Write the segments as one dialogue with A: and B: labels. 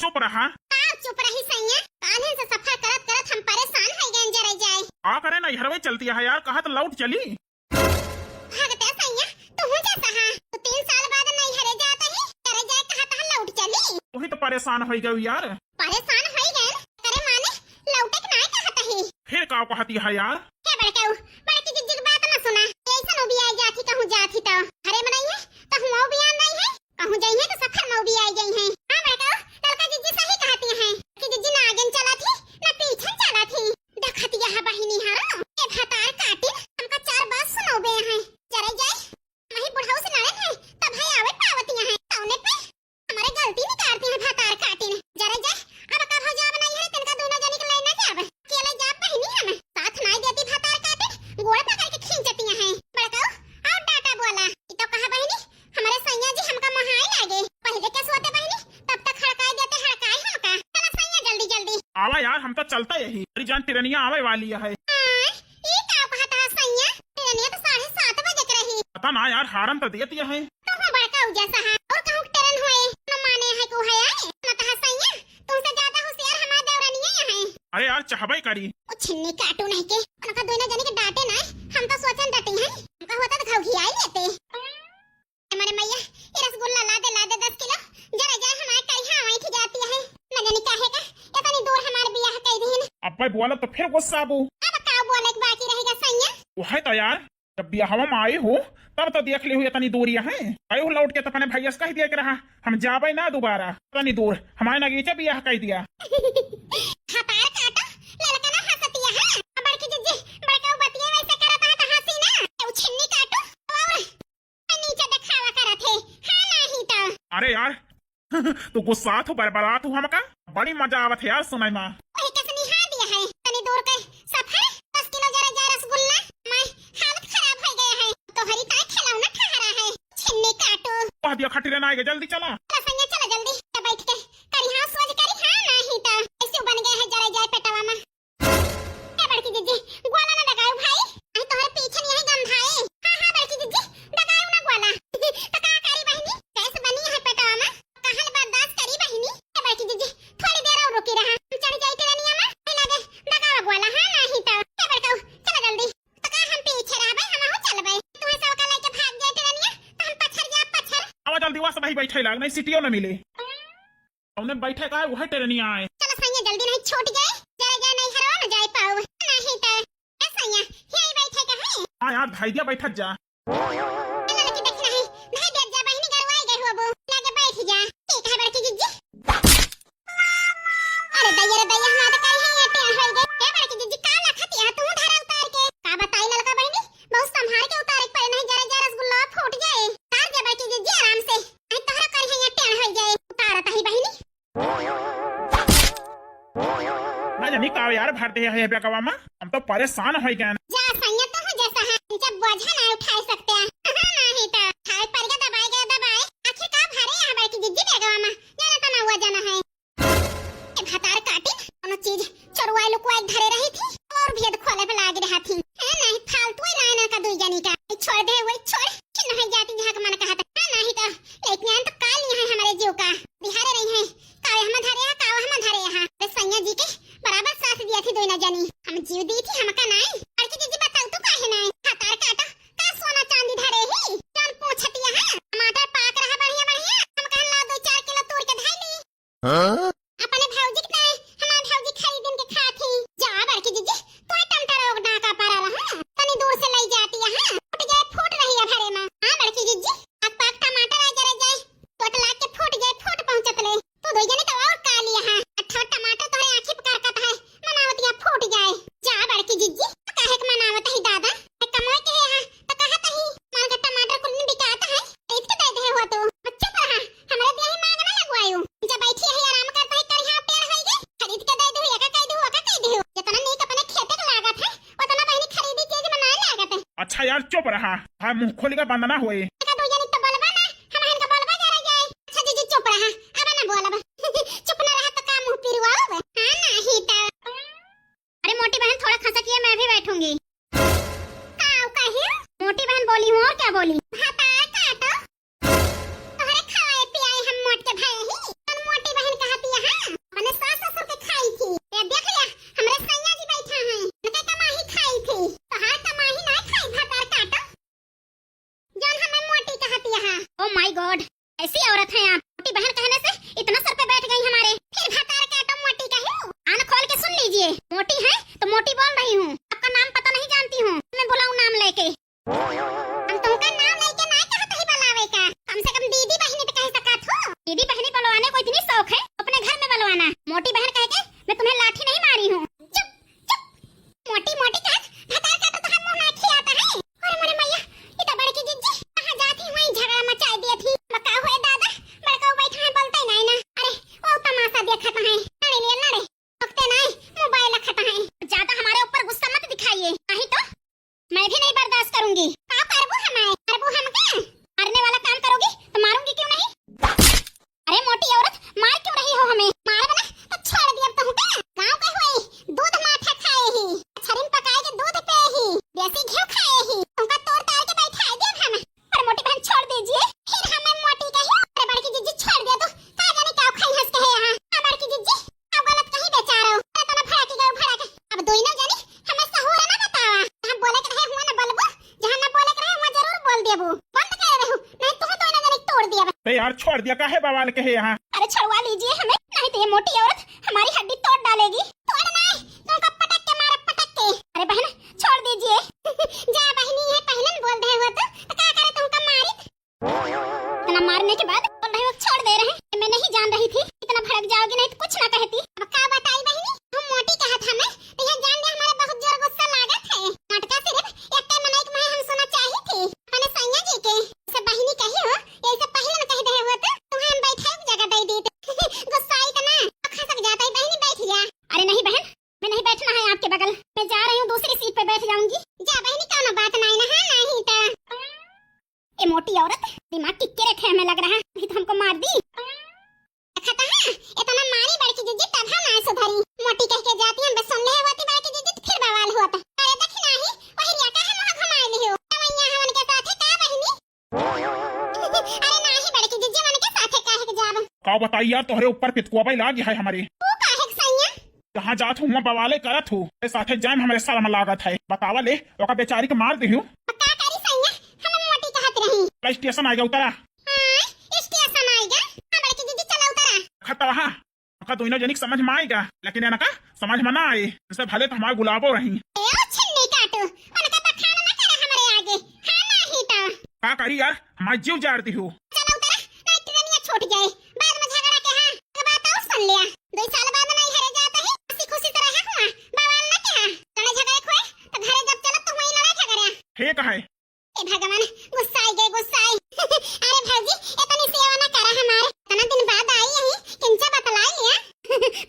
A: चुप रहा।
B: चुप रही सैया, काल्हे से सफा करत करत हम परेशान हो गए जरे जाए।
A: आ करे ना हरवे चलती है यार, कहा तो लौट चली।
B: भागते सैया, तू हो जा सहा, तो 3 साल बाद नहीं हरे जाता ही, जरे जाए कहा तो लौट चली।
A: तू ही तो परेशान हो गई यार।
B: परेशान हो गए करे माने लौटे के ना कहता ही।
A: फिर का कहती है यार?
B: के बड़काऊ, बड़की जिज्जी की बात ना सुना। ऐसा नो भी आई जाती कहूं जाती तो हरे मनाई है, तो हुआ भी आ नहीं है, कहूं जाई है तो सफर में भी आई गई है। हां बड़काऊ, लड़का जिज्जी सही कहती है कि जिज्जी ना आगे चला थी ना पीछे चला थी। देखती है बहिनी हां, ए भातार काटिन हमका 4 बात सुनावे हैं। जरे जाए वही बुढ़ाऊ से लड़े हैं तब है आवे पावती है कौने पे हमारे गलती निकालती है भातार काटिन। जरे जाए अब कब हो जा बनाई है तिनका दोनों जनी के लेना जाब अकेले जा बहिनी हम साथ नहीं देती भातार काटिन गोड़ पकड़ के खींचती है। बड़काऊ और डाटा बोला ई तो कहा बहिनी हमारे सैया जी हमका महाई लागे पहले के सोते बहिनी तब तक हड़काई देते हड़काई हमका। चला सैया जल्दी जल्दी
A: आवा यार, हम तो चलता यही। अरे जान टिरनिया आवे वाली है।
B: ये का कहता है सैया, ट्रेन तो 7:30 बजे के रही।
A: पता ना यार, हारन तो देती है।
B: तो हो बड़काऊ जैसा है और कहूं ट्रेन होए न माने है को है आए न कहा सैया तुमसे ज्यादा होशियार हमारा देवरानिया है।
A: अरे यार चाहबे करी
B: ओ छिन्नी काटू नहीं के उनका दोनों जने के डांटे ना, हम तो सोचन डटी है हमका होता तो घाव घियाई लेते। हमारे मैया ये रसगुल्ला ला दे 10 किलो जरा जाए हमारे कहिया वहीं की जाती है न जाने काहे का इतनी दूर हमारे बियाह कई दिन।
A: अब भाई बोला तो फिर गुस्सा आबू।
B: अब का बोले के बाकी रहेगा सैया।
A: वो है तो यार, जब बियाहवा में आए हो तब तो देख ली हुई इतनी दूरिया है। आए हो लौट के तो अपने भैया से कह दिया कि रहा हम जाबे ना दोबारा इतनी दूर, हमारे नगीचा बियाह कह दिया।
B: भातार काटा लड़का ना हंसतिया है बड़की जिज्जी बड़का बतिया वैसे करता है तो हंसी ना उ छिन्नी काटू और नीचे दिखावा करत है हां नहीं तो।
A: अरे यार तू गुस्सा तो बरबरा तू हमका बड़ी मजा आवत है यार सुनाई में।
B: वही कसनी हां दिया है तनी दूर के सफर 10 किलो जरा जा रसगुल्ला मैं हालत खराब हो गया है तो हरी का खिलौना खा रहा है छिन्नी काटू।
A: कह दिया खटीरे ना आएगा, जल्दी चला।
B: चला सैया चला जल्दी तो बैठ के करी हां सोच करी हां नहीं तो ऐसे बन गया है जरा जाए पेटवा में। ए बड़की जिज्जी ग्वाला ना लगाओ भाई, आई तोहरे पीछे नहीं है गंधाए। हां बड़की जिज्जी लगाओ ना ग्वाला तो का करी बहिनी कैसे बनी है पेटवा में कहल बर्दाश्त करी बहिनी। ए बड़की जिज्जी थोड़ी देर और रुकी रहा चढ़ जाई टेनिया में लगे लगाओ ग्वाला हां नहीं तो। ए बड़काऊ चला जल्दी तो का हम पीछे रहबे हम हो चलबे तू सब का लेके भाग जाए टेनिया तो हम पछर जा पछर।
A: आवा जल्दी वास भाई बैठे लाग नहीं सिटियो न मिले उन्हें बैठे का वो है टेरनिया आए।
B: चलो सैया जल्दी नहीं छूट जाए जरा जा नहीं हरो न जाए पाओ नहीं तो। ए सैया यही बैठे का है।
A: हां यार भाई दिया बैठत जा।
B: ना लगी देख नहीं भाई बैठ जा बहिनी गरवाई गई हो बो लगे बैठ जा ठीक है बड़की जिज्जी। अरे दैया हमारा तो कल है टेन हो गए। ए बड़की जिज्जी का लखती है तू धरा उतार के का बताई ललका बहिनी बहुत संभाल के उतारे पर नहीं जरा जा रसगुल्ला फूट जाए तार जा बड़की जिज्जी आराम से आई तोहरा कर है टेन हो जाए उतारत ही बहिनी।
A: ना जानी का यार भरते है बेकवा में हम तो परेशान हो गए।
B: जा सैया तो हो जैसा है जब बोझा ना उठा सकते हैं नहीं तो खाए पर के दबाए आखिर का भरे यहाँ बैठी जिज्जी बेगवा में जाना तो ना हुआ जाना है। ए भातार काटी कोनो चीज चोरवाई लुकवाई धरे रही थी और भेद खोले पे लाग रहा थी है नहीं फालतू ही ना का दुई जनी का छोड़ दे वही छोड़ चिन्ह है जाती जहाँ का मन कहा था नहीं तो लेकिन तो काल यहाँ है हमारे जीव का बिहारे रही है कावे हम धरे कावा हम धरे यहाँ सैया जी के बराबर साथ दिया थी दोनों जनी हम जीव दी थी हमका नहीं। बड़की जिज्जी बताओ तू काहे नहीं भातार काटा का सोना चांदी धरे ही जान पूछतिया है टमाटर पाक रहा बढ़िया हम कहन ला 2-4 किलो तोड़ के धाई ली अपने भौजी के नहीं हमार भौजी खरीदन के खाती जा बड़की जिज्जी तू टमाटर और डाका पारा रहा तनी दूर से ले जाती है फूट जाए फूट रही है भरे में। हां बड़की जिज्जी अब पाक टमाटर आ जरा जाए टोट ला के फूट जाए फूट पहुंचत ले तू दो जने तो और का लिया है अच्छा टमाटर तो आंखी पकड़ का है मनावतिया फूट जाए जा बड़की जिज्जी काहे के मनावत है दादा कमाई के है तो कहत ही मान के टमाटर कुल बिकाता है इतने दे दे हुआ तो बच्चा पर हमरा भी यही मांग ना लगवायो जब बैठी है आराम करता है कर यहां पेड़ होई गए खरीद के दे दो या कह दो जितना नहीं अपने खेते का लागत है उतना बहनी खरीदी चीज बनाए लागत है।
A: अच्छा यार चुप रहा, हां मुंह खोली का बंद ना होए।
B: का दो जनी तो बोलबा ना हम हन का बोलबा जरा जाए। अच्छा जीजी चुप रहा अब ना बोलबा चुप ना रहा तो का मुंह पिरवाओ हां नहीं तो। अरे मोटी बहन थोड़ा खसकिए मैं भी बैठूंगी। काऊ कहे मोटी बहन बोली हूं और क्या बोली भातार काटो तोहरे खाए पियाए हम मोट के भाई ही और मोटी बहन कहती है ओ माय गॉड, ऐसी औरत है आप। मोटी बहन कहने से इतना सर पे बैठ गई हमारे। फिर भतार काटो मोटी का हूँ। कान खोल के सुन लीजिए, मोटी है तो मोटी बोल रही हूँ। आपका नाम पता नहीं जानती हूँ, मैं बुलाऊं नाम लेके। हम तुमका नाम लेके ना कहत ही बुलावे का। कम से कम दीदी बहनी तो कह सकत हो। दीदी बहनी बुलवाने को इतनी शौक है, अपने घर में बुलवाना। मोटी बहन कह के मैं तुम्हें लाठी नहीं मारी हूँ। चुप चुप। मोटी मोटी कह भतार काटो तो हम मुंह में खियाता है। अरे मोरे मैया, इतना बड़की जिज्जी कहां जाती वहीं झगड़ा मचा दिया थी। बका हुए दादा बड़का बैठा है बोलते नहीं ना। अरे वो तमाशा देखता है। लड़े ले लड़े पकते नहीं, मोबाइल रखता है। ज्यादा हमारे ऊपर गुस्सा मत दिखाइए, नहीं तो मैं भी नहीं बर्दाश्त करूंगी। का करबू हमारे करबू हम के मारने वाला काम करोगी तो मारूंगी क्यों नहीं। अरे मोटी औरत मार क्यों रही हो हमें। मार बना तो छोड़ दिया तो हूं का। गांव के हुए दूध माठा खाए ही, छरिन पकाए के दूध पे ही, देसी घी खाए ही। तुमका तोड़ ताड़ के बैठा दिया हम। पर मोटी बहन छोड़ दीजिए। फिर हमें मोटी कही। अरे बड़की जिज्जी छोड़ दिया तो का जाने क्या खाई हंस के है यहां। हां बड़की जिज्जी अब गलत कहीं बेचारो। तो ना भड़ा के गए भड़ा के। अब दोनों जानी हमें सहूर ना बतावा। जहां बोले के रहे हुआ ना बलबू, जहां ना बोले के रहे हुआ जरूर बोल देबू। बंद कर रहू नहीं तो दोनों जानी तोड़ दिया।
A: तो यार छोड़ दिया काहे बवाल कहे यहाँ।
B: अरे छुड़वा लीजिए हमें, नहीं तो ये मोटी औरत हमारी हड्डी तोड़ डालेगी। तोड़ नहीं, तुमको पटक के मारा पटक के। अरे बहन छोड़ दीजिए। जा बहनी है पहले बोल रहे हो तो क्या करे तुमका मारी। इतना मारने के बाद बोल रहे हो छोड़ दे रहे हैं। मैं नहीं जान रही थी इतना भड़क जाओगी, नहीं तो कुछ ना कहती। अब क्या बताई बहनी, हम मोटी कहत हमें तो यह जान दे हमारे बहुत जोर गुस्सा लागत है। नाटका सिर्फ एक टाइम मनाई में हम सुना चाहिए थी अपने सैया जी के। से बहनी कही हो ये सब पहले न कह दे हो तो तुम्हें हम बैठा जगह दे दी। गुस्सा आई तो ना खसक जाता है। बहनी बैठ जा। अरे नहीं बहन, मैं नहीं बैठना है आपके बगल। मैं जा रही हूँ दूसरी सीट पे बैठ जाऊंगी। जा बहनी कौन बात नहीं ना है नहीं तो। ए मोटी औरत दिमाग टिक्के रखे हमें लग रहा है, नहीं तो हमको मार दी। खता है इतना मारी बड़की जिज्जी तब हम ना सुधरी। मोटी कह के जाती हम बस सुनने होती बड़की जिज्जी फिर बवाल हुआ। अरे दक्षिणा ही वही लिया का हम वहां घुमा ली हो। तवैया हमन के साथ का बहनी। अरे नहीं बड़की जिज्जी मन के साथ काहे के जाब।
A: का बताई यार तोहरे ऊपर पितकुआ भाई लाग है हमारे।
B: तू काहे के सैया
A: जहाँ जात हूँ बवाले करत हूँ। साथे जाम हमारे शर्म लागत है। बतावा ले ओका बेचारी के मार दिहू।
B: का करी सैया हम मोटी कहत रही।
A: स्टेशन आ गया उतरा।
B: हां स्टेशन आएगा। हम बड़की जिज्जी चला उतरा।
A: खता वहाँ का दोनों जनिक समझ में आएगा, लेकिन है ना का समझ में ना आए जैसे भले तो हमारे गुलाबो रही।
B: ए ओ छिन्नी काटू उनका बखाना ना करे हमारे आगे। हां नहीं तो
A: का करी यार हमारी जीव जाड़ दिहू।
B: चला उतरा नहीं ट्रेनिया छूट जाए बाद में झगड़ा के। हां के बात और सुन लिया 2 साल बाद नहीं हरे जाता है खुशी खुशी से रहा हुआ बवाल ना कहा। तने झगड़े खोए तो घरे जब चला तो वही लड़ाई झगड़ा।
A: ठीक है
B: ए भगवान गुस्सा आई गए गुस्सा आई। अरे भौजी इतनी सेवा ना करा हमारे। इतना दिन बाद आई यही किंचा बतलाई लिया।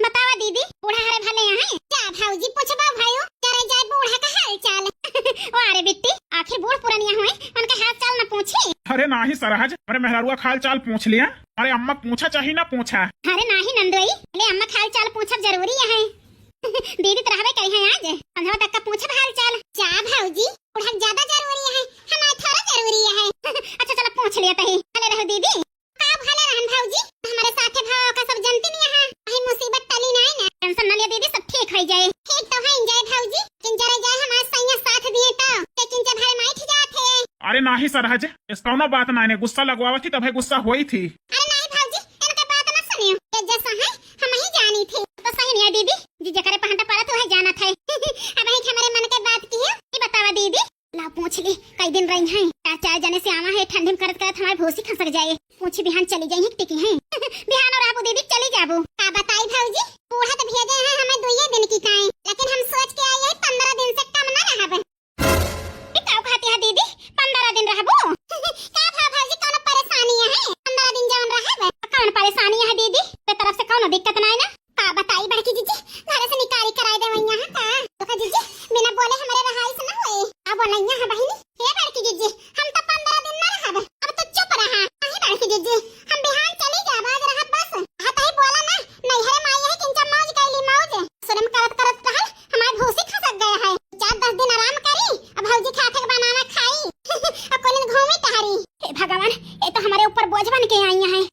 B: बतावा दीदी बूढ़ा हरे भले यहाँ जा भौजी पूछबा भाइयों जरे जाए बूढ़ा का हाल चाल। ओ अरे बिट्टी आखिर बूढ़ पुरानिया हुए उनका हाल चाल ना पूछी।
A: अरे नाही सरहज, अरे मेहरारुआ खाल चाल पूछ लिया। अरे अम्मा पूछा चाहिए ना पूछा।
B: अरे नाही नंदोई ले अम्मा खाल चाल पूछब जरूरी है। दीदी तो रहबे करी है आज 15 तक का पूछब हाल चाल। जा भौजी बूढ़ा ज्यादा जरूरी है हमारे थोड़ा जरूरी है। अच्छा चलो पूछ लिया तही। भले रहो दीदी। का भले रहन भौजी हमारे साथे भाव का सब जानती नहीं है। वही मुसीबत टली नहीं ना। टेंशन न ले दीदी सब ठीक हो जाए। ठीक तो है जाए भौजी किन जरे जाए हमारे सैया साथ दिए तो लेकिन जब भाई माइठ जाते।
A: अरे नाही सरहज इस कौनो बात ना ने गुस्सा लगवावत थी तभी गुस्सा हुई थी।
B: अरे नहीं भौजी इनका बात ना सुनियो ये जैसा है हम ही जानी थी तो सही नहीं है दीदी जी जकरे पहनता पड़ा तो है जाना था। अब ही हमारे मन के बात की है ये बतावा दीदी। ला पूछ ली कई दिन रही हैं 4 जने से आवा है ठंडी में करत करत हमारे भूसी खसक जाए। पूछ बिहान चली जाई टिकी है। बिहान और आबू दीदी चली जाबू। का बताई भौजी बूढ़ा तो भेजे हैं हमें 2 दिन की काए लेकिन हम सोच के आई है 15 दिन से कम ना रहब। का कहती है दीदी 15 दिन रहबो। का भौजी कोनो परेशानी है 15 दिन जवन रहब। कौन परेशानी है दीदी ते तरफ से कोनो दिक्कत नहीं ना। का बताई बड़की जीजी घर से निकाली कराई दे वही यहां का तो जीजी बिना बोले हमारे रहाई से ना होए। अब नहीं है बहिनी हे बड़की जीजी हम तो 15 दिन ना रहब। अब तो चुप रहा नहीं बड़की जीजी हम बिहान चली जा बाज रहा बस। हां ही बोला ना नहीं है माई है किंचा मौज कैली मौज शर्म करत करत रहल हमारे भूसी खसक गया है। 4-10 दिन आराम करी अब भौजी खा के बनाना खाई। अब कोई घूमी टहरी। हे भगवान ये तो हमारे ऊपर बोझ बन के आई है।